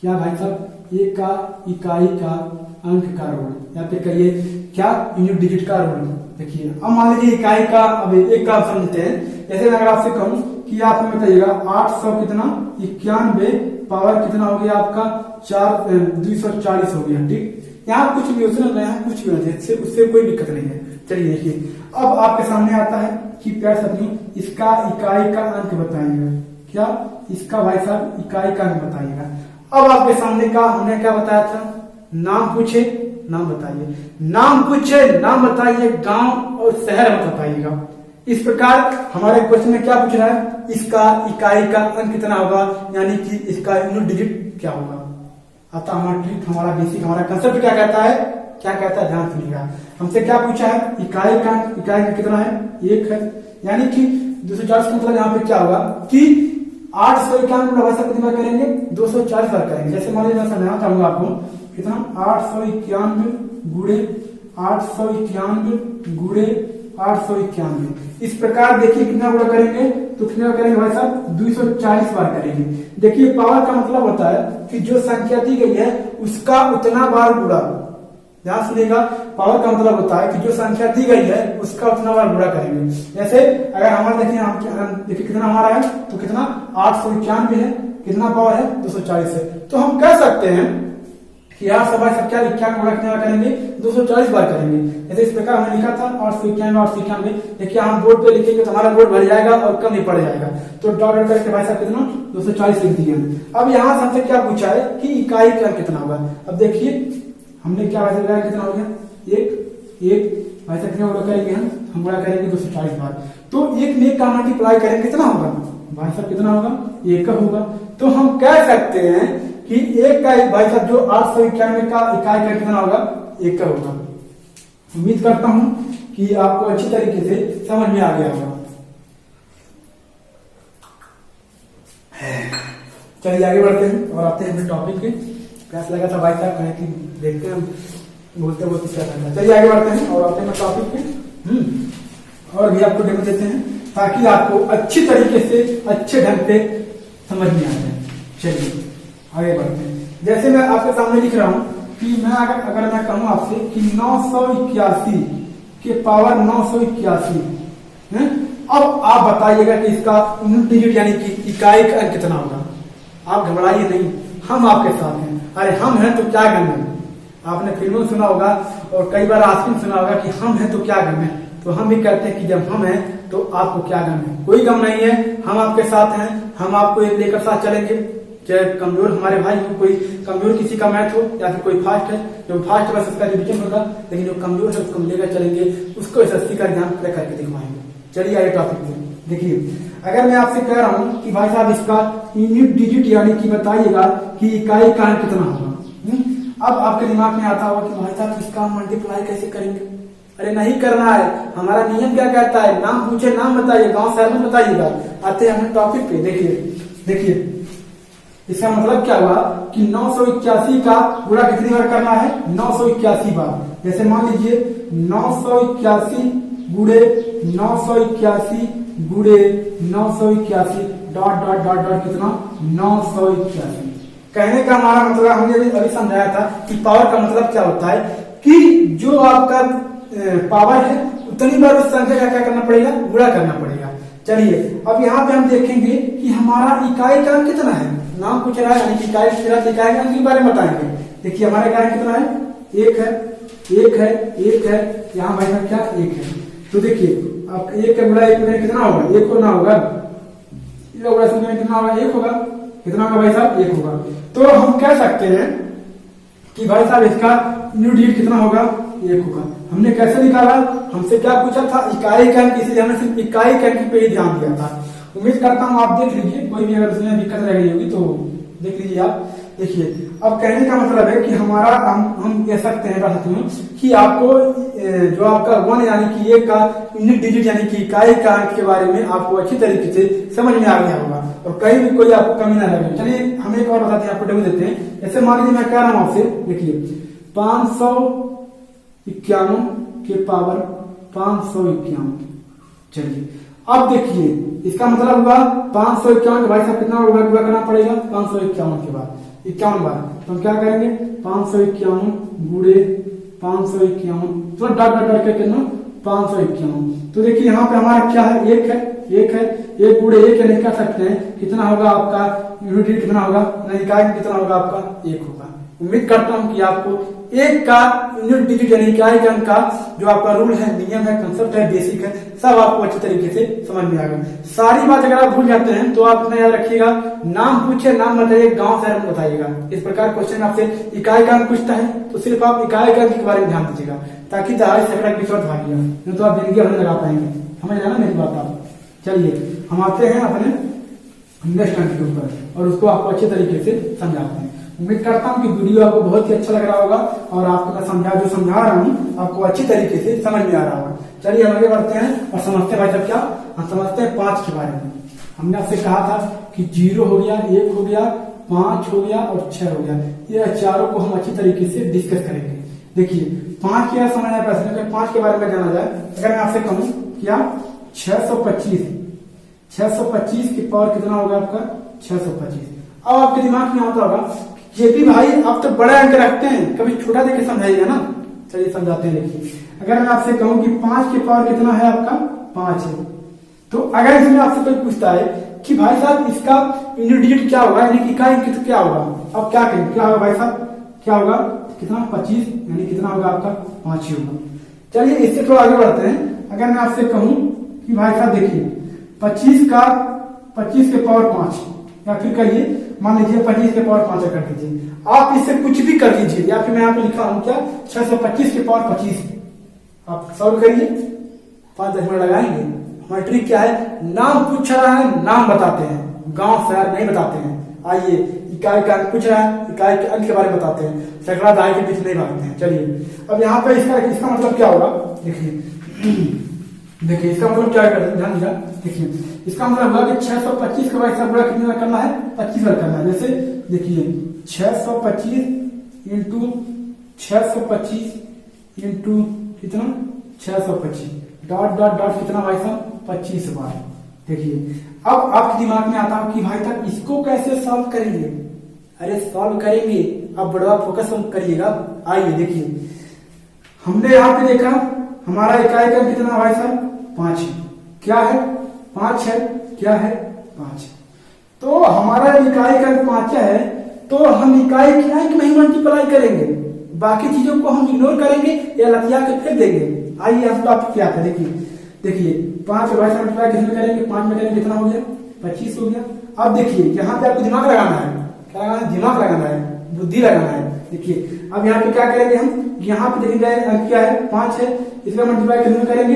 क्या भाई साहब एक का इकाई का अंक का रूल या फिर कहिए क्या यूनिट डिजिट का रूल। देखिए अब मान लीजिए इकाई का, अब एक का समझते हैं। जैसे मैं अगर आपसे कहूं कि आप हमें बताइएगा 800 कितना 91 पावर कितना हो गया आपका 240 हो गया। ठीक, यहाँ कुछ भी हो यहाँ कुछ भी हो जाए उससे कोई दिक्कत नहीं है। चलिए देखिए, अब आपके सामने आता है कि प्यारे साथियों इसका इकाई का अंक बताइएगा। क्या इसका भाई साहब इकाई का अंक बताइएगा। अब आपके सामने का हमने क्या बताया था, नाम पूछे नाम बताइए, नाम पूछे नाम बताइए, गांव और शहर मत बताइएगा। इस प्रकार हमारे क्वेश्चन में क्या पूछ रहा है, इसका इकाई का अंक कितना होगा, यानी कि इसका यूनिट डिजिट क्या होगा। अतः हमारा ट्रिक, हमारा बेसिक, हमारा कंसेप्ट क्या कहता है, ध्यान सुनिएगा। हमसे क्या पूछा है, इकाई का कितना है, 1 है, यानी कि 240 का मतलब यहाँ पे क्या होगा कि 891 भाषा कितनी बार करेंगे, 240 बार करेंगे। जैसे मान लीजिए मैं समझाना चाहूंगा आपको, कितना 891 गुणे 891 गुणे 891। इस प्रकार देखिए कितना गुणा करेंगे, तो कितना करेंगे भाई साहब, 240 बार करेंगे। देखिए पावर का मतलब होता है कि जो संख्या दी गई है उसका उतना बार गुणा। ध्यान सुनिएगा, पावर का मतलब होता है कि जो संख्या दी गई है उसका उतना बार गुणा करेंगे। जैसे अगर हमारा देखिए कितना हमारा है, तो कितना 891 है, कितना पावर है 240 है। तो हम कह सकते हैं कि यहाँ सभा संख्या 91 गुणा कितना करेंगे, 240 बार करेंगे। जैसे इस प्रकार हमने लिखा था 891। देखिए हम बोर्ड पे लिखेंगे तो हमारा बोर्ड भर जाएगा और कम नहीं पड़ जाएगा, तो डॉट करके भाई साहब कितना 240 लिख दिया। अब यहाँ से हमसे क्या पूछा है कि इकाई का कितना होगा। अब देखिए हमने क्या वैसे लगाया, कितना हो गया, एक वैसे कितना गुणा करेंगे, हम गुणा करेंगे 240 बार। तो एक में का मल्टीप्लाई करेंगे कितना होगा भाई साहब, कितना होगा, 1 का होगा। तो हम कह सकते हैं कि 1 का भाई साहब जो 891 का इकाई का कितना होगा, 1 का होगा। उम्मीद करता हूं कि आपको अच्छी तरीके से समझ में आ गया होगा। चलिए आगे बढ़ते हैं और आते हैं टॉपिक पे। प्यास लगा था भाई साहब, कहें कि देखते हैं बोलते बोलते क्या करना है। चलिए आगे बढ़ते हैं और आते हैं टॉपिक पे, और भी आपको डेमो देते हैं ताकि आपको अच्छी तरीके से अच्छे ढंग से समझ में आ जाए। चलिए आगे बढ़ते हैं। जैसे मैं आपके सामने लिख रहा हूं कि मैं अगर मैं कहूं आपसे कि 981 के पावर 981 है, अब आप बताइएगा कि इसका यूनिट डिजिट यानी कि इकाई का अंक कितना होगा। आप घबराइए नहीं, हम आपके साथ हैं। अरे हम हैं तो क्या गम है, आपने फिल्मों सुना होगा और कई बार आस्किंग सुना होगा कि हम हैं तो क्या गम है। तो हम भी कहते हैं कि जब हम हैं तो आपको क्या गम है, कोई गम नहीं है, हम आपके साथ हैं, हम आपको एक लेकर साथ चलेंगे। चाहे कमजोर हमारे भाई हो, कोई कमजोर किसी का मैथ हो या फिर कोई फास्ट है, जो फास्ट बस उसका रिविजन होगा, लेकिन जो कमजोर है उसको हम लेकर चलेंगे, उसको SSC का एग्जाम पूरा करके दिखवाएंगे। चलिए आगे टॉपिक पे देखिए, अगर मैं आपसे कह रहा हूं कि भाई साहब इसका यूनिट डिजिट यानी कि बताइएगा कि इकाई का अंक कितना होगा, अब आपके दिमाग में आता होगा कि भाई साहब इसका मल्टीप्लाई कैसे करेंगे। अरे नहीं करना है, हमारा नियम क्या कहता है, नाम पूछे नाम बताइए, गांव शहर में बताइएगा। आते हैं हम टॉपिक पे। देखिए इसका मतलब क्या हुआ कि 981 का गुणा कितनी बार करना है, 981 बार। जैसे मान लीजिए 981 गुणे 981 गुणे 981 डॉट डॉट डॉट डॉट कितना 981। कहने का हमारा मतलब हमने अभी समझाया था कि पावर का मतलब क्या होता है कि जो आपका पावर है उतनी बार उस संख्या का क्या करना पड़ेगा, गुणा करना पड़ेगा। चलिए अब यहाँ पे हम देखेंगे कि हमारा इकाई का कितना है, नाम पूछ रहा है यानी कि इकाई का अंक के बारे में बताएंगे। देखिए हमारा इकाई कितना है, 1 है, 1 है, 1 है, यहाँ भाई साहब क्या 1 है। तो देखिए अब 1 का गुणा 1 में कितना होगा, 1 होना होगा, कितना होगा, 1 होगा, कितना होगा भाई साहब 1 होगा। तो हम कह सकते हैं कि भाई साहब इसका यूनिट डिजिट कितना होगा, 1 होगा। हमने कैसे निकाला, हमसे क्या पूछा था, इकाई का अंक, इसलिए हमने सिर्फ इकाई के अंक पे ही ध्यान दिया था। उम्मीद करता हूँ आप देख लीजिए, कोई भी अगर उसमें दिक्कत रह गई होगी तो देख लीजिए आप। देखिए अब कहने का मतलब है कि हमारा हम कह सकते हैं कि आपको जो आपका 1 यानी कि 1 का यूनिट डिजिट यानी कि इकाई का अंक के बारे में आपको अच्छी तरीके से समझ में आ गया होगा और कहीं भी कोई आपको कमी ना लगे। चलिए हम एक और बताते हैं, आपको डेमो देते हैं। जैसे मान लीजिए मैं कह रहा हूँ आपसे, देखिए 551 के पावर 551। चलिए अब देखिए इसका मतलब हुआ 551 भाई साहब कितना होगा, गुणा करना पड़ेगा 551 के बाद 51 बार। तो हम क्या करेंगे 551 गुणे 551 तो डॉट डॉट करके कितना 551। तो देखिए यहाँ पे हमारा क्या है, 1 है, 1 है, एक गुणे एक यानी कह सकते हैं कितना होगा आपका यूनिट डिजिट कितना होगा, इकाई कितना होगा आपका 1 होगा। उम्मीद करता हूं कि आपको एक का यूनिट डिजिट यानी इकाई के अंक का जो आपका रूल है, नियम है, कंसेप्ट है, बेसिक है, सब आपको अच्छे तरीके से समझ में आ गया। सारी बात अगर आप भूल जाते हैं तो आप इतना याद रखिएगा, नाम पूछे नाम बताइए, गांव शहर में बताइएगा। इस प्रकार क्वेश्चन आपसे इकाई का अंक पूछता है तो सिर्फ आप इकाई का अंक के बारे में ध्यान दीजिएगा, ताकि दहाई सैकड़ा की शॉर्ट भागिएगा, नहीं तो आप जिंदगी भर लगा पाएंगे। समझ रहे ना मेरी बात आप। चलिए हम आते हैं अपने नेक्स्ट अंक के ऊपर और उसको आपको अच्छे तरीके से समझाते हैं। उम्मीद करता हूँ कि वीडियो आपको बहुत ही अच्छा लग रहा होगा और आपको मैं समझा रहा हूँ आपको अच्छी तरीके से समझ में आ रहा होगा। चलिए हम आगे बढ़ते हैं और समझते हैं भाई साहब क्या हम समझते हैं 5 के बारे में। हमने आपसे कहा था कि 0 हो गया, 1 हो गया, 5 हो गया और 6 हो गया। ये चारों को हम अच्छी तरीके से डिस्कस करेंगे। देखिए 5 क्या समझना है प्रश्न में, 5 के बारे में जाना जाए। अगर मैं आपसे कहूँ क्या 625 की पावर कितना होगा आपका 625। अब आपके दिमाग में आता होगा जेपी भाई आप तो बड़ा अंक रखते हैं, कभी छोटा देके समझाइएगा ना। चलिए समझाते हैं। देखिए अगर मैं आपसे कहूं कि 5 की पावर कितना है आपका 5 है, तो अगर इसमें आपसे कोई पूछता है कि भाई साहब इसका यूनिट डिजिट क्या होगा यानी कि इकाई अंक क्या होगा, अब क्या करें, क्या होगा भाई साहब, क्या होगा कितना 25 यानी कितना होगा आपका 5 ही होगा। चलिए इससे थोड़ा आगे बढ़ते हैं। अगर मैं आपसे कहूं कि भाई साहब देखिए 25 के पावर 5 या फिर कहिए मान लीजिए 25 के पावर 5 कर दीजिए। आप इससे कुछ भी कर दीजिए, या फिर मैं यहाँ पे लिखा हूं क्या 625 के पावर 25। आप सॉल्व करिए, 5-10 मिनट लगाएंगे। हमारी ट्रिक क्या है, नाम पूछ रहा है नाम बताते हैं, गांव शहर नहीं बताते हैं। आइए इकाई का अंक पूछ रहा है, इकाई के अंक के बारे में बताते हैं, सैकड़ा दहाई के पीछे नहीं भागते हैं। चलिए अब यहाँ पे इसका मतलब क्या होगा, देखिए इसका मतलब क्या करते हैं, ध्यान दीजिए। देखिए इसका मतलब हुआ कि 625 का भाई साहब कितना करना है 25 बार करना है। जैसे देखिए 625 इंटू कितना 625 डॉट डॉट डॉट कितना भाई साहब 25 बार। देखिए अब आपके दिमाग में आता है कि भाई साहब इसको कैसे सॉल्व करेंगे। अरे सॉल्व करेंगे, अब बड़ा फोकस करिएगा। आइए देखिए हमने यहाँ पे देखा हमारा इकाई का कितना भाई साहब 5 है, क्या है 5 है, क्या है 5। तो हमारा इकाई का 5 है तो हम इकाई के अंक में ही मल्टीप्लाई करेंगे, बाकी चीजों को हम इग्नोर करेंगे या लतिया के फेंक देंगे। आइए हम टॉपिक क्या है, देखिए 5 भाई साहब मल्टीप्लाई किसमें करेंगे 5 में करेंगे, कितना हो गया 25 हो गया। अब देखिए यहाँ पे आपको दिमाग लगाना है, क्या लगाना है, दिमाग लगाना है, बुद्धि लगाना है। देखिए अब यहाँ पे क्या करेंगे हम, यहाँ पे देखेंगे अंक क्या है 5 है, इसका मल्टीप्लाई किसमें करेंगे,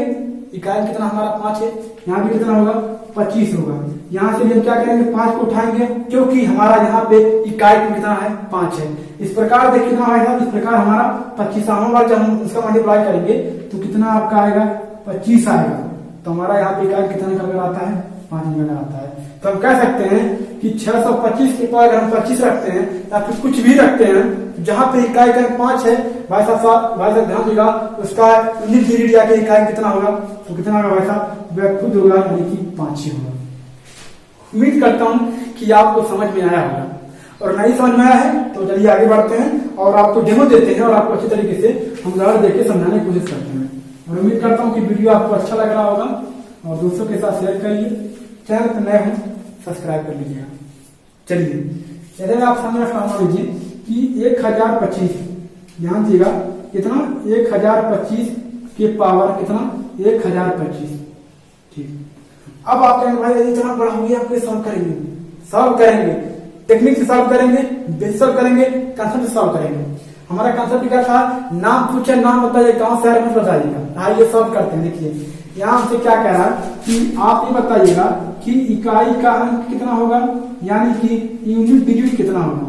इकाई कितना हमारा 5 है, यहाँ पे कितना होगा 25 होगा। यहाँ से भी हम क्या करेंगे 5 को उठाएंगे क्योंकि हमारा यहाँ पे इकाई कितना है 5 है। इस प्रकार देखिए कितना आएगा, इस प्रकार हमारा 25वां बार जब हम इसका मल्टीप्लाई करेंगे तो कितना आपका आएगा 25 आएगा। तो हमारा यहाँ पे इकाई कितना निकल आता है 5 निकल आता है। तो हम कह सकते हैं कि 625 के पावर अगर हम 25 रखते हैं या फिर कुछ भी रखते हैं, जहां पे इकाई का 5 है भाई साहब ध्यान देगा उसका यूनिट डिजिट या इकाई कितना होगा, तो कितना होगा भाई साहब वह खुद होगा यानी कि 5 ही होगा। उम्मीद करता हूं कि आपको समझ में आया होगा, और नहीं समझ में आया है तो चलिए आगे बढ़ते हैं और आपको डेमो देते हैं और आपको अच्छी तरीके से हम उदाहरण देके समझाने की कोशिश करते हैं। और उम्मीद करता हूँ कि वीडियो आपको अच्छा लग रहा होगा और दोस्तों के साथ शेयर करिए, चैनल पर नए हों सब्सक्राइब कर लीजिएगा। चलिए जैसे आप सामने मान लीजिए कि 1025, ध्यान दीजिएगा कितना 1025 के पावर कितना 1025। ठीक, अब आप कहेंगे भाई इतना बड़ा हो गया, आपके सॉल्व करेंगे टेक्निक से सॉल्व करेंगे, बेस सॉल्व करेंगे, कंसेप्ट से सॉल्व करेंगे। हमारा कंसेप्ट क्या था, नाम पूछे नाम बताइए, गांव शहर में बताइएगा। आइए सॉल्व करते हैं। देखिए यहाँ हमसे क्या कह रहा है कि आप ये बताइएगा कि इकाई का अंक कितना होगा यानी कि यूनिट डिजिट कितना होगा।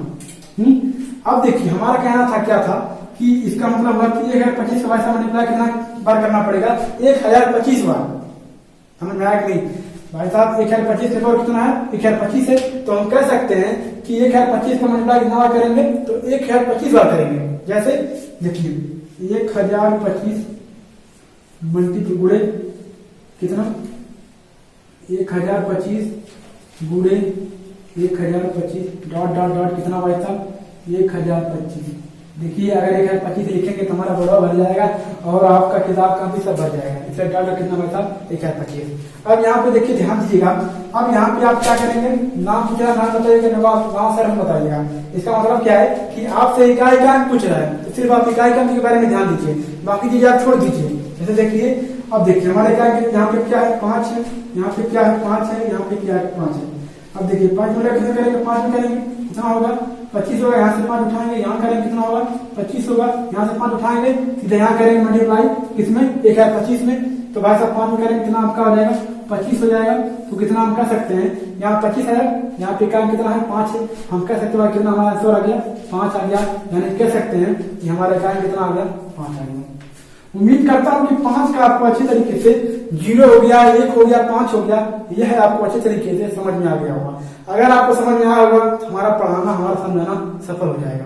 अब देखिए हमारा कहना था क्या था कि इसका मतलब हुआ कि 1025 का भाई मल्टीप्लाई कितना बार करना पड़ेगा 1025 बार। समझ में आया कि नहीं भाई साहब 1025 के पावर कितना है 1025 है, तो हम कह सकते हैं कि 1025 का मल्टीप्लाई कितना बार करेंगे तो 1025 बार करेंगे। जैसे देखिए 1025 मल्टीप्लाई गुणे कितना 1025 गुणे 1025 डॉट डॉट डॉट कितना भाई साहब 1025। देखिए अगर 1025 लिखेंगे तो हमारा बड़ा भर जाएगा और आपका किताब का भी सब भर जाएगा। इसका डाटा कितना बचा 1,25। अब यहाँ पे देखिए ध्यान दीजिएगा, अब यहाँ पे आप क्या करेंगे, नाम पूछ रहा है, नाम बताइएगा, गाँव शहर में बताइएगा। इसका मतलब क्या है कि आपसे इकाई का अंक पूछ रहा है, तो सिर्फ आप इकाई का अंक के बारे में ध्यान दीजिए, बाकी चीजें आप छोड़ दीजिए। जैसे देखिए, अब देखिए हमारे क्या है, यहाँ पे क्या है 5 है, यहाँ पे क्या है 5 है, यहाँ पे क्या है 5 है। अब देखिए 5 मिला कितना करेंगे, 5 में करेंगे कितना होगा 25 होगा, यहाँ से 5 उठाएंगे, यहाँ करेंगे कितना होगा 25 होगा, यहाँ से 5 उठाएंगे सीधे यहाँ करेंगे मल्टीप्लाई किसमें 1,25 में, तो भाई साहब 5 में करेंगे कितना आपका हो जाएगा 25 हो जाएगा। तो कितना हम कर सकते हैं, यहाँ 25 है, यहाँ पे क्या कितना है 5 है, हम कह सकते हैं कितना हमारा आंसर आ गया 5 आ गया, यानी कह सकते हैं कि हमारा क्या कितना आ गया 5 आ गया। उम्मीद करता हूँ कि 5 का आपको अच्छे तरीके से 0 हो गया, 1 हो गया, 5 हो गया, यह आपको अच्छे तरीके से समझ में आ गया होगा। अगर आपको समझ में आया होगा तो हमारा पढ़ाना, हमारा समझाना सफल हो जाएगा।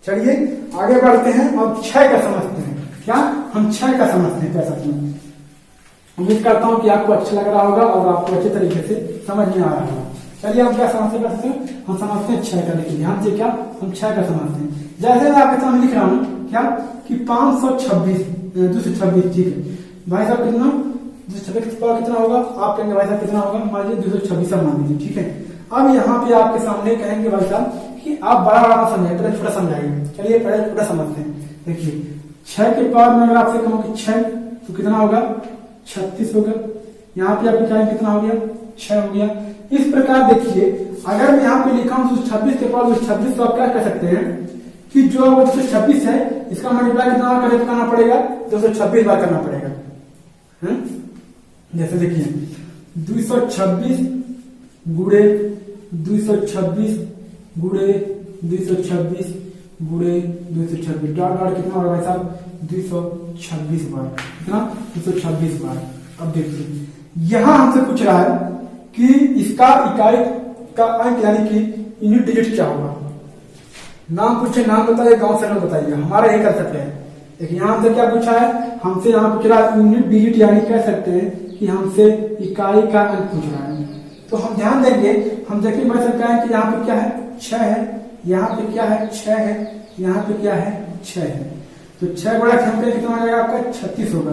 चलिए आगे बढ़ते हैं, अब 6 का समझते हैं। क्या हम 6 का समझते हैं कैसा समझ। उम्मीद करता हूँ कि आपको अच्छा लग रहा होगा और आपको अच्छे तरीके से समझ में आ रहा होगा। चलिए हम क्या समझते हैं, हम समझते हैं 6 का। देखिए ध्यान से, क्या हम 6 का समझते हैं। जैसे मैं आपके सामने लिख रहा हूँ क्या कि 526 226, ठीक है भाई साहब, कितना 226 का कितना होगा, आप कहेंगे भाई साहब कितना होगा, मान लीजिए 226 मान लीजिए, ठीक है। अब यहाँ पे आपके सामने कहेंगे भाई साहब कि आप बड़ा बड़ा समझाइए, पहले छोटा समझाइए। चलिए पहले छोटा समझते हैं। देखिए 6 के पावर में अगर आपसे कहूँ कि 6 तो कितना होगा 36 होगा, यहाँ पे आपके क्या कितना हो गया 6 हो गया। इस प्रकार देखिए, अगर मैं यहाँ पे लिखा हूँ 226 के पावर 226, तो आप क्या कर सकते हैं कि जो 226 है इसका मल्टीप्लाई कितना बार करना पड़ेगा, 226 बार करना पड़ेगा। जैसे देखिए 226 गुणे 226 गुणे 226 गुणे 226 डॉट डॉट कितना होगा भाई साहब 226 बार, कितना 226 बार। अब देखिए यहां हमसे पूछ रहा है कि इसका इकाई का अंक यानी कि यूनिट डिजिट क्या होगा। नाम पूछे, नाम बताइए, गांव से नाम बताइए, हमारा यही कंसेप्ट है। देखिए यहाँ हमसे क्या पूछा है, हमसे यहाँ पूछ रहा है यूनिट डिजिट, यानी कह सकते हैं कि हमसे इकाई का अंक पूछ रहा है। तो हम ध्यान देंगे, हम देखिए मैं सकता है कि यहाँ पे क्या है 6 है, यहाँ पे क्या है 6 है, यहाँ पे क्या है 6 है। तो 6 गुणा हम करें कितना हो जाएगा आपका 36 होगा।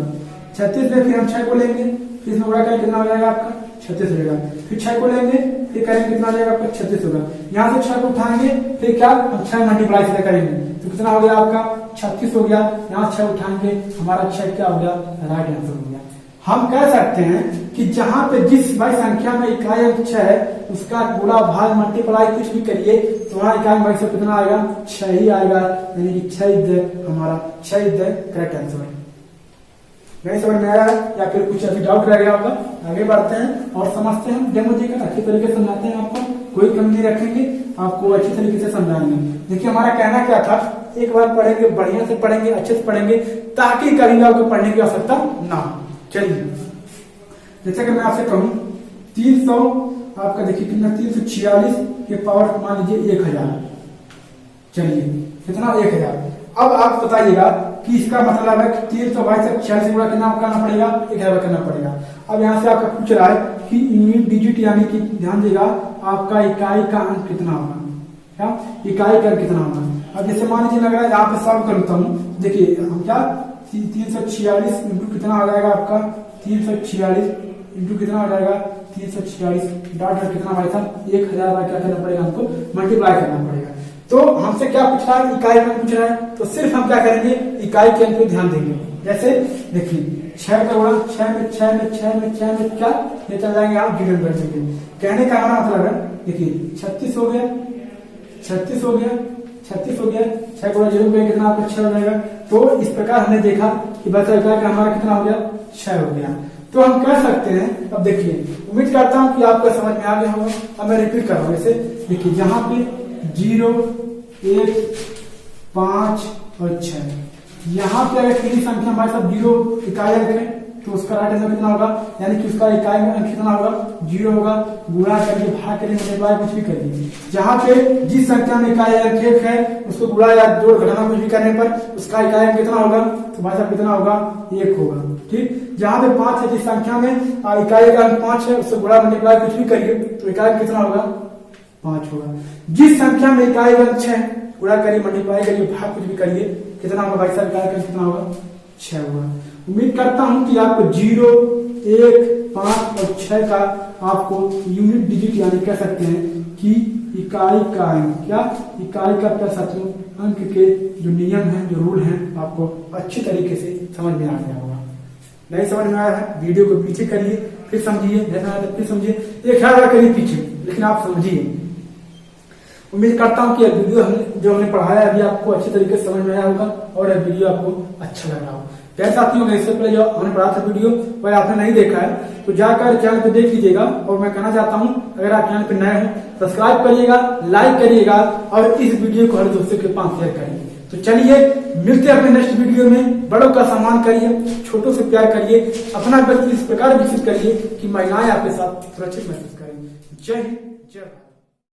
36 में फिर हम 6 को लेंगे, फिर इसमें गुणा करें कितना हो जाएगा आपका 36 हो जाएगा। फिर 6 को लेंगे, फिर करेंगे कितना हो जाएगा आपका 36 होगा। यहाँ से 6 को उठाएंगे, फिर क्या हम 6 मल्टीप्लाई से करेंगे, तो कितना हो गया आपका 36 हो गया। यहाँ 6 उठाएंगे, हमारा 6 क्या हो गया राइट आंसर हो गया। हम कह सकते हैं कि जहां पे जिस भाई संख्या में इकाई अंक 6 है उसका गुणा भाग मल्टीप्लाई कुछ भी करिए तो वहां इकाई भाई से कितना आएगा 6 ही आएगा, यानी कि 6 इज हमारा 6 इज करेक्ट आंसर। नहीं समझ में आया या फिर कुछ अभी डाउट रह गया होगा, आगे बढ़ते हैं और समझते हैं। डेमो देकर अच्छी तरीके से समझाते हैं, आपको कोई कमी नहीं रखेंगे, आपको अच्छी तरीके से समझाएंगे। देखिए हमारा कहना क्या था, एक बार पढ़ेंगे, बढ़िया से पढ़ेंगे, अच्छे से पढ़ेंगे, ताकि कभी आपको पढ़ने की आवश्यकता ना हो। चलिए जैसे कि मैं आपसे कहूं 300 आपका देखिए कितना 346 के पावर मान लीजिए 1000, चलिए कितना 1000। अब आप बताइएगा कि इसका मतलब है कि 346 गुणा कितना करना पड़ेगा 1000 करना पड़ेगा। अब यहाँ से आपका पूछ रहा है कि यूनिट डिजिट यानी कि ध्यान देगा आपका इकाई का अंक कितना होगा, क्या इकाई का अंक कितना होगा। अब जैसे मान लीजिए अगर यहाँ पे सॉल्व करता हूँ, देखिए हम क्या 346 इंटू कितना हो जाएगा आपका 346 इंटू कितना हो जाएगा 346 डॉट डॉट कितना भाई साहब 1000 बार क्या करना पड़ेगा, हमको मल्टीप्लाई करना पड़ेगा। तो हमसे क्या पूछ रहा है, इकाई में पूछ रहा है, तो सिर्फ हम क्या करेंगे इकाई के अंक पे ध्यान देंगे। जैसे देखिए 6 का गुणा 6 में 6 में 6 में 6 में क्या ये चल जाएंगे आप जीरो कर देंगे। कहने का हमारा मतलब है देखिए 36 हो गया 36 हो गया 36 हो गया, 6 गुणा 0 पे कितना आपका 6 हो जाएगा। तो इस प्रकार हमने देखा कि बचा इकाई का हमारा कितना हो गया 6 हो गया। तो हम कह सकते हैं, अब देखिए उम्मीद करता हूं कि आपको समझ में आ गया होगा। अब मैं रिपीट कर रहा हूं, जैसे देखिए जहां पे 0 1 5 और 6 यहाँ पे अगर किसी संख्या हमारे साथ 0 इकाई अंक है तो उसका राइट आंसर कितना होगा, यानी कि उसका इकाई अंक कितना होगा 0 होगा। गुणा करके भाग करके मल्टीप्लाई कुछ भी करिए, जहाँ पे जिस संख्या में इकाई अंक 1 है उसको गुणा या जोड़ घटाना कुछ भी करने पर उसका इकाई अंक कितना होगा, तो भाई साहब कितना होगा 1 होगा। ठीक, जहाँ पे 5 है जिस संख्या में इकाई का अंक 5 है उससे गुणा मल्टीप्लाई कुछ भी करिए तो इकाई कितना होगा 5 होगा। जिस संख्या में इकाई अंक 6 गुणा करिए मल्टीप्लाई करिए भाग कुछ भी करिए कितना होगा भाई साहब, इकाई अंक कितना होगा 6 हुआ। उम्मीद करता हूं कि आपको 0, 1, 5 और 6 का आपको यूनिट डिजिट यानी कह सकते हैं कि इकाई का अंक, क्या इकाई का कह सकते हो अंक के जो नियम हैं, जो रूल हैं, आपको अच्छी तरीके से समझ में आ गया होगा। नहीं समझ में आया है, वीडियो को पीछे करिए, फिर समझिए, फिर समझिए, एक है करिए पीछे, लेकिन आप समझिए। उम्मीद करता हूँ कि यह वीडियो जो हमने पढ़ाया अभी आपको अच्छी तरीके से समझ में आया होगा और यह वीडियो आपको अच्छा लग रहा हो। प्यारे साथियों, इससे पहले जो हमने पढ़ा था वीडियो वह आपने नहीं देखा है तो जाकर चैनल पे देख लीजिएगा। और मैं कहना चाहता हूँ, अगर आप चैनल पे नए हो सब्सक्राइब करिएगा, लाइक करिएगा और इस वीडियो को हर दोस्तों के पास शेयर करिए। तो चलिए मिलते हैं अपने नेक्स्ट वीडियो में। बड़ों का सम्मान करिए, छोटों से प्यार करिए, अपना व्यक्ति इस प्रकार विकसित करिए कि महिलाएं आपके साथ सुरक्षित महसूस करें। जय हिंद, जय भारत।